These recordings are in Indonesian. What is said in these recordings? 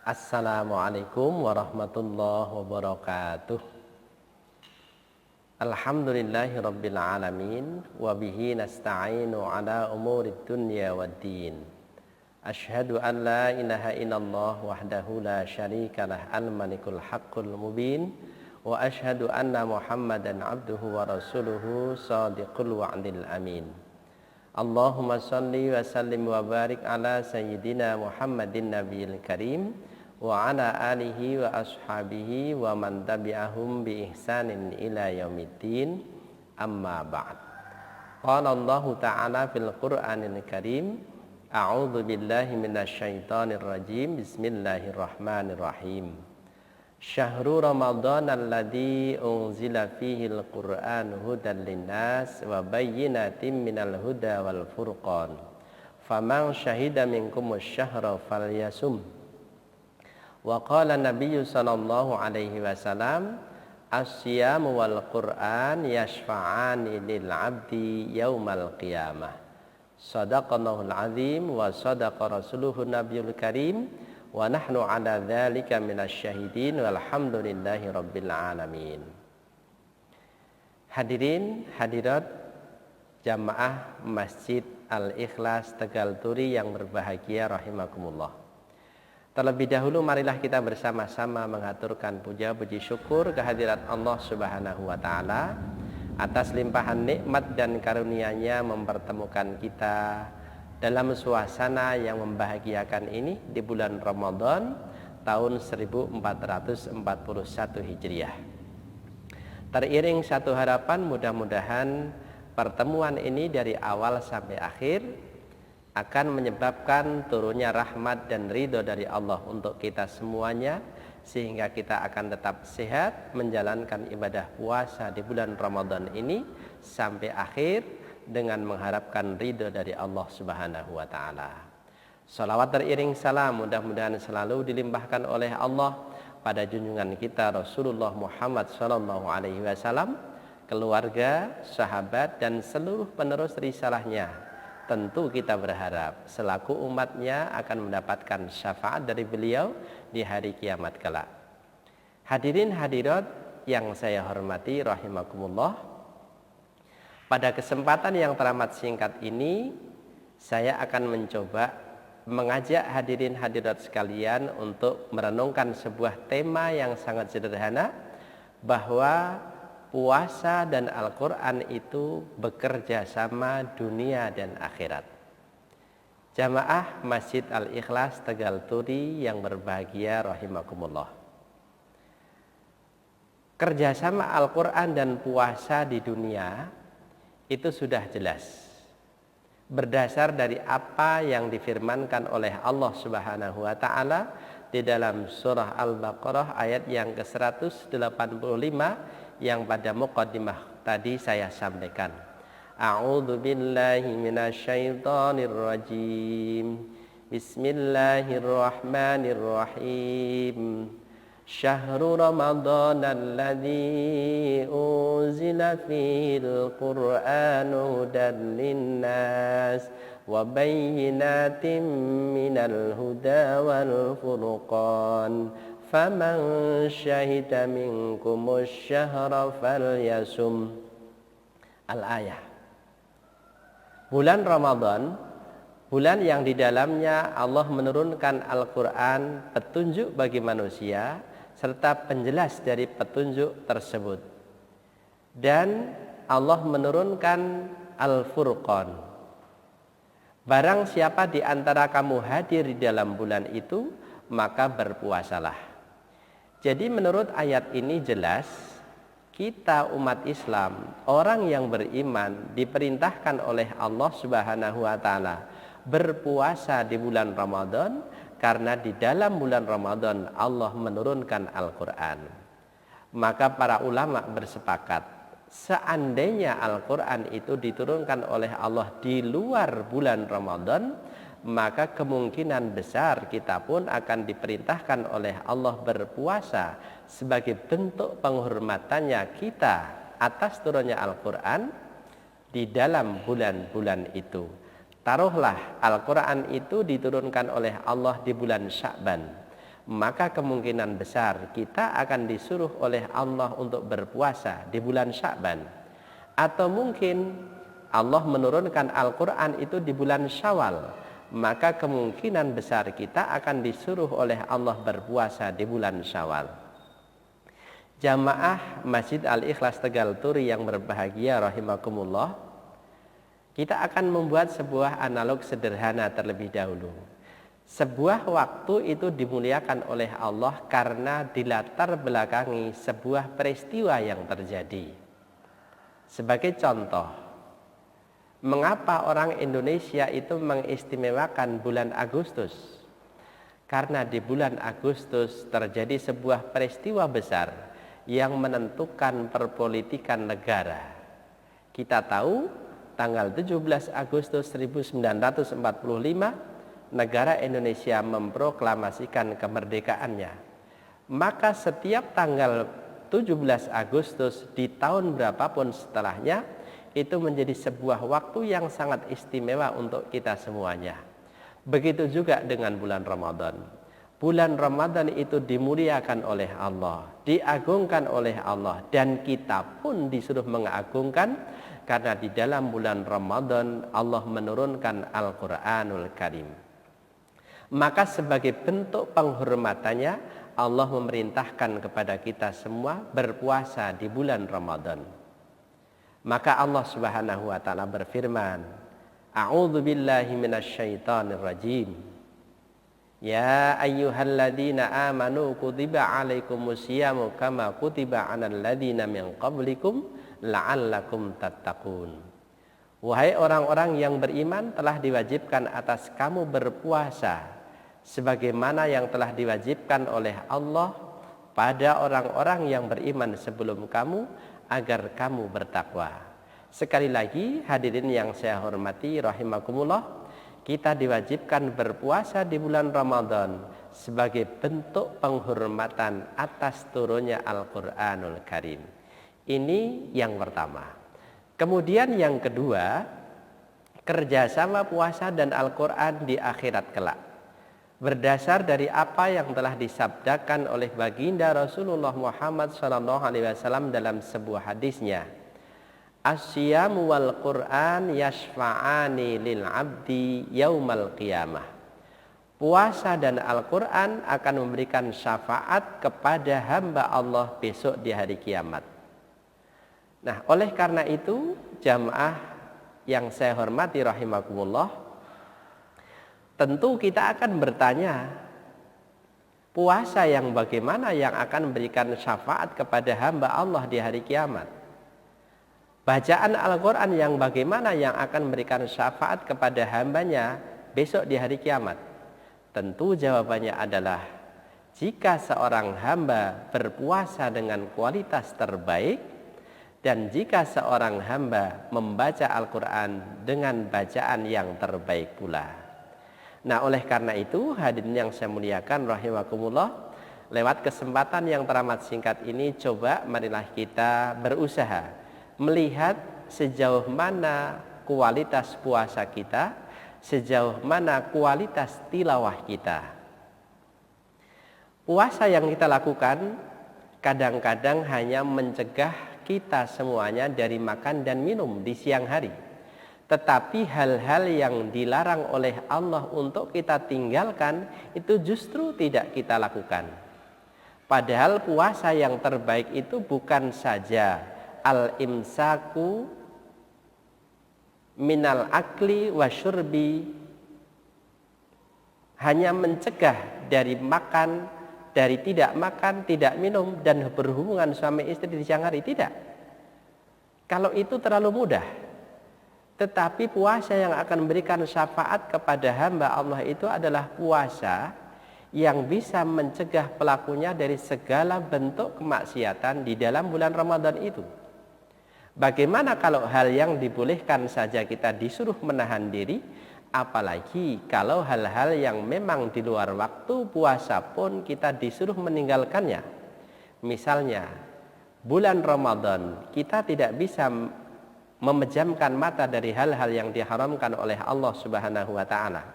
Assalamualaikum warahmatullahi wabarakatuh. Alhamdulillahi rabbil alamin wa bihi nasta'inu ala umurid dunya waddin. Asyhadu an la ilaha illallah wahdahu la syarikalah al-malikul haqqul mubin wa asyhadu anna Muhammadan abduhu wa rasuluhu shadiqul wa'dil amin. Allahumma salli wa sallim wa barik ala sayyidina Muhammadin nabiyil karim wa ala alihi wa ashabihi wa man tabi'ahum bi ihsanin ila yaumiddin, amma ba'd. Qala Allah ta'ala fil Qur'anil Karim, a'udzu billahi minasyaitonir rajim, bismillahirrahmanirrahim. Syahrul Ramadan alladzi unzila fihil Qur'an hudan linnas wa bayyinatin minal huda wal furqan. Faman syahida minkumus syahra falyasum. Wa qala Nabiyyu sallallahu alaihi wasallam, as-siyamu wal Qur'an yashfa'ani lil 'abdi yaumal qiyamah. Shadaqallahul 'azim wa shadaqa rasuluhun nabiyul karim wa nahnu 'ala dzalika minasyahidin walhamdulillahi rabbil alamin. Hadirin hadirat jamaah Masjid Al-Ikhlas Tegal Turi yang berbahagia rahimakumullah. Terlebih dahulu marilah kita bersama-sama mengaturkan puja puji syukur kehadirat Allah Subhanahu wa taala atas limpahan nikmat dan karunia-Nya mempertemukan kita dalam suasana yang membahagiakan ini di bulan Ramadan tahun 1441 Hijriah. Teriring satu harapan, mudah-mudahan pertemuan ini dari awal sampai akhir akan menyebabkan turunnya rahmat dan ridho dari Allah untuk kita semuanya, sehingga kita akan tetap sehat menjalankan ibadah puasa di bulan Ramadan ini sampai akhir dengan mengharapkan ridho dari Allah Subhanahu wa taala. Salawat teriring salam mudah-mudahan selalu dilimpahkan oleh Allah pada junjungan kita Rasulullah Muhammad sallallahu alaihi wasallam, keluarga, sahabat dan seluruh penerus risalahnya. Tentu kita berharap selaku umatnya akan mendapatkan syafaat dari beliau di hari kiamat kelak. Hadirin hadirat yang saya hormati rahimakumullah, pada kesempatan yang teramat singkat ini saya akan mencoba mengajak hadirin hadirat sekalian untuk merenungkan sebuah tema yang sangat sederhana, bahwa puasa dan Al-Quran itu bekerja sama dunia dan akhirat. Jamaah Masjid Al-Ikhlas Tegal Turi yang berbahagia rahimakumullah. Kerjasama Al-Quran dan puasa di dunia itu sudah jelas, berdasar dari apa yang difirmankan oleh Allah Subhanahu wa taala di dalam surah Al-Baqarah ayat yang ke-185 yang pada muqaddimah tadi saya sampaikan. A'udzu billahi minasyaitonir rajim. Bismillahirrahmanirrahim. Syahrul Ramadan alladzi unzila fihil Qur'an hudan linnas wa bayyinatin minal huda wal furqan. Faman syahida minkumus syahra falyasum. Al-ayah. Bulan Ramadan, bulan yang di dalamnya Allah menurunkan Al-Quran, petunjuk bagi manusia serta penjelas dari petunjuk tersebut. Dan Allah menurunkan Al-Furqan. Barang siapa di antara kamu hadir di dalam bulan itu, maka berpuasalah. Jadi menurut ayat ini jelas, kita umat Islam, orang yang beriman diperintahkan oleh Allah Subhanahu wa taala berpuasa di bulan Ramadan, karena di dalam bulan Ramadan Allah menurunkan Al-Quran. Maka para ulama bersepakat, seandainya Al-Quran itu diturunkan oleh Allah di luar bulan Ramadan, maka kemungkinan besar kita pun akan diperintahkan oleh Allah berpuasa sebagai bentuk penghormatannya kita atas turunnya Al-Quran di dalam bulan-bulan itu. Taruhlah Al-Quran itu diturunkan oleh Allah di bulan Sya'ban, maka kemungkinan besar kita akan disuruh oleh Allah untuk berpuasa di bulan Sya'ban. Atau mungkin Allah menurunkan Al-Quran itu di bulan Syawal, maka kemungkinan besar kita akan disuruh oleh Allah berpuasa di bulan Syawal. Jamaah Masjid Al-Ikhlas Tegal Turi yang berbahagia rahimakumullah, kita akan membuat sebuah analog sederhana terlebih dahulu. Sebuah waktu itu dimuliakan oleh Allah karena dilatar belakangi sebuah peristiwa yang terjadi. Sebagai contoh, mengapa orang Indonesia itu mengistimewakan bulan Agustus? Karena di bulan Agustus terjadi sebuah peristiwa besar yang menentukan perpolitikan negara. Kita tahu tanggal 17 Agustus 1945 negara Indonesia memproklamasikan kemerdekaannya. Maka setiap tanggal 17 Agustus di tahun berapapun setelahnya itu menjadi sebuah waktu yang sangat istimewa untuk kita semuanya. Begitu juga dengan bulan Ramadan. Bulan Ramadan itu dimuliakan oleh Allah, diagungkan oleh Allah, dan kita pun disuruh mengagungkan karena di dalam bulan Ramadan Allah menurunkan Al-Quranul Karim. Maka sebagai bentuk penghormatannya Allah memerintahkan kepada kita semua berpuasa di bulan Ramadan. Maka Allah Subhanahu wa taala berfirman, A'udzu billahi minasyaitonir rajim. Ya ayyuhalladzina amanu kutiba alaikumusyamu kama kutiba 'alal ladzina min qablikum la'allakum tattaqun. Wahai orang-orang yang beriman, telah diwajibkan atas kamu berpuasa sebagaimana yang telah diwajibkan oleh Allah pada orang-orang yang beriman sebelum kamu agar kamu bertakwa. Sekali lagi hadirin yang saya hormati rahimakumullah, kita diwajibkan berpuasa di bulan Ramadan sebagai bentuk penghormatan atas turunnya Al-Quranul Karim. Ini yang pertama. Kemudian yang kedua, kerjasama puasa dan Al-Quran di akhirat kelak. Berdasar dari apa yang telah disabdakan oleh baginda Rasulullah Muhammad SAW dalam sebuah hadisnya, Asyamu wal Quran yashfa'ani lil abdi yaumal qiyamah. Puasa dan Al-Quran akan memberikan syafaat kepada hamba Allah besok di hari kiamat. Nah, oleh karena itu jamaah yang saya hormati rahimakumullah, tentu kita akan bertanya, puasa yang bagaimana yang akan memberikan syafaat kepada hamba Allah di hari kiamat? Bacaan Al-Quran yang bagaimana yang akan memberikan syafaat kepada hambanya besok di hari kiamat? Tentu jawabannya adalah, jika seorang hamba berpuasa dengan kualitas terbaik, dan jika seorang hamba membaca Al-Quran dengan bacaan yang terbaik pula. Nah, oleh karena itu hadirin yang saya muliakan rahimakumullah, lewat kesempatan yang teramat singkat ini, coba marilah kita berusaha melihat sejauh mana kualitas puasa kita, sejauh mana kualitas tilawah kita. Puasa yang kita lakukan kadang-kadang hanya mencegah kita semuanya dari makan dan minum di siang hari. Tetapi hal-hal yang dilarang oleh Allah untuk kita tinggalkan itu justru tidak kita lakukan. Padahal puasa yang terbaik itu bukan saja al-imsaku minal akli wa syurbi, hanya mencegah dari makan, dari tidak makan, tidak minum, dan berhubungan suami istri di siang hari. Tidak. Kalau itu terlalu mudah. Tetapi puasa yang akan memberikan syafaat kepada hamba Allah itu adalah puasa yang bisa mencegah pelakunya dari segala bentuk kemaksiatan di dalam bulan Ramadan itu. Bagaimana kalau hal yang dibolehkan saja kita disuruh menahan diri, apalagi kalau hal-hal yang memang di luar waktu puasa pun kita disuruh meninggalkannya. Misalnya, bulan Ramadan kita tidak bisa memejamkan mata dari hal-hal yang diharamkan oleh Allah Subhanahu wa taala.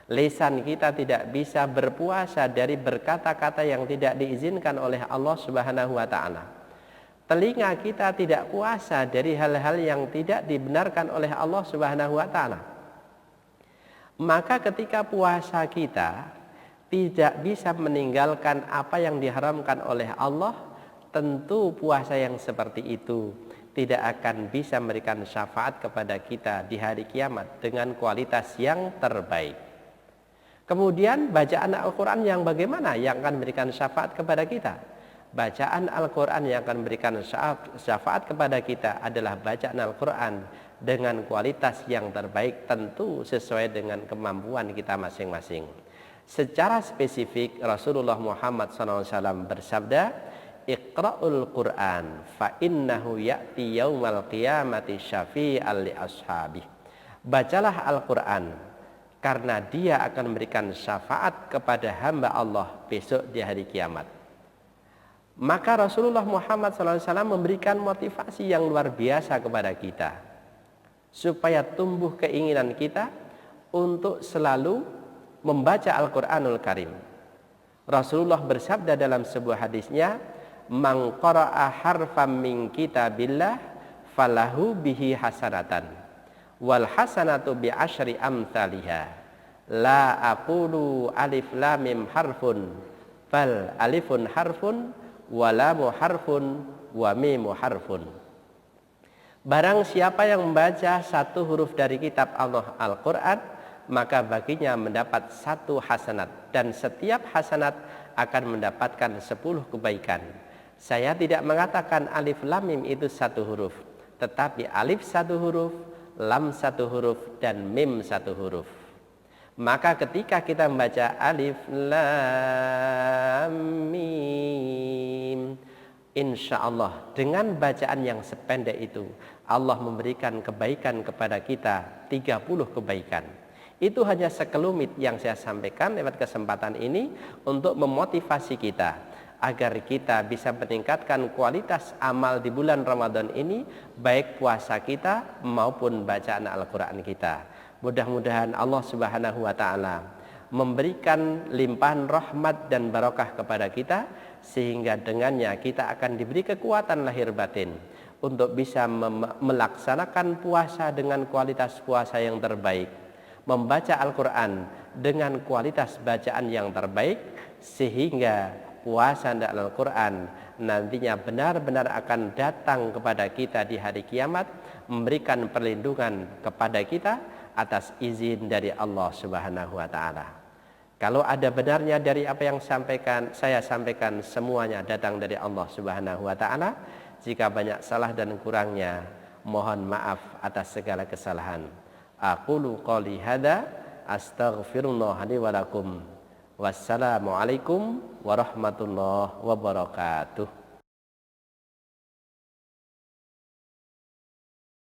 Lisan kita tidak bisa berpuasa dari berkata-kata yang tidak diizinkan oleh Allah Subhanahu wa taala. Telinga kita tidak puasa dari hal-hal yang tidak dibenarkan oleh Allah Subhanahu wa taala. Maka ketika puasa kita tidak bisa meninggalkan apa yang diharamkan oleh Allah, tentu puasa yang seperti itu tidak akan bisa memberikan syafaat kepada kita di hari kiamat dengan kualitas yang terbaik. Kemudian bacaan Al-Quran yang bagaimana yang akan memberikan syafaat kepada kita? Bacaan Al-Quran yang akan memberikan syafaat kepada kita adalah bacaan Al-Quran dengan kualitas yang terbaik, tentu sesuai dengan kemampuan kita masing-masing. Secara spesifik Rasulullah Muhammad SAW bersabda, Iqra'ul Quran fa innahu ya'ti yaumal qiyamati syafi'al li ashabih. Bacalah Al-Quran karena dia akan memberikan syafaat kepada hamba Allah besok di hari kiamat. Maka Rasulullah Muhammad SAW memberikan motivasi yang luar biasa kepada kita, supaya tumbuh keinginan kita untuk selalu membaca Al-Quranul Karim. Rasulullah bersabda dalam sebuah hadisnya, "Man qara'a harfam min kitabillah falahu bihi hasanatan wal hasanatu bi asyri amsalihha la aqulu alif lam mim harfun bal alifun harfun wa lamu harfun wa mimu harfun." Barang siapa yang membaca satu huruf dari kitab Allah Al-Quran, maka baginya mendapat satu hasanat, dan setiap hasanat akan mendapatkan 10 kebaikan. Saya tidak mengatakan alif lam mim itu satu huruf, tetapi alif satu huruf, lam satu huruf, dan mim satu huruf. Maka ketika kita membaca alif lam mim, insya Allah dengan bacaan yang sependek itu Allah memberikan kebaikan kepada kita, 30 kebaikan. Itu hanya sekelumit yang saya sampaikan lewat kesempatan ini untuk memotivasi kita agar kita bisa meningkatkan kualitas amal di bulan Ramadan ini, baik puasa kita maupun bacaan Al-Quran kita. Mudah-mudahan Allah Subhanahu wa taala memberikan limpahan rahmat dan barokah kepada kita, sehingga dengannya kita akan diberi kekuatan lahir batin untuk bisa melaksanakan puasa dengan kualitas puasa yang terbaik, membaca Al-Quran dengan kualitas bacaan yang terbaik, sehingga puasa dan Al-Quran nantinya benar-benar akan datang kepada kita di hari kiamat, memberikan perlindungan kepada kita atas izin dari Allah Subhanahu wa taala. Kalau ada benarnya dari apa yang saya sampaikan, semuanya datang dari Allah Subhanahu wa taala. Jika banyak salah dan kurangnya, mohon maaf atas segala kesalahan. Aqulu qouli hadza astaghfirullah li wa lakum. Wassalamualaikum warahmatullahi wabarakatuh.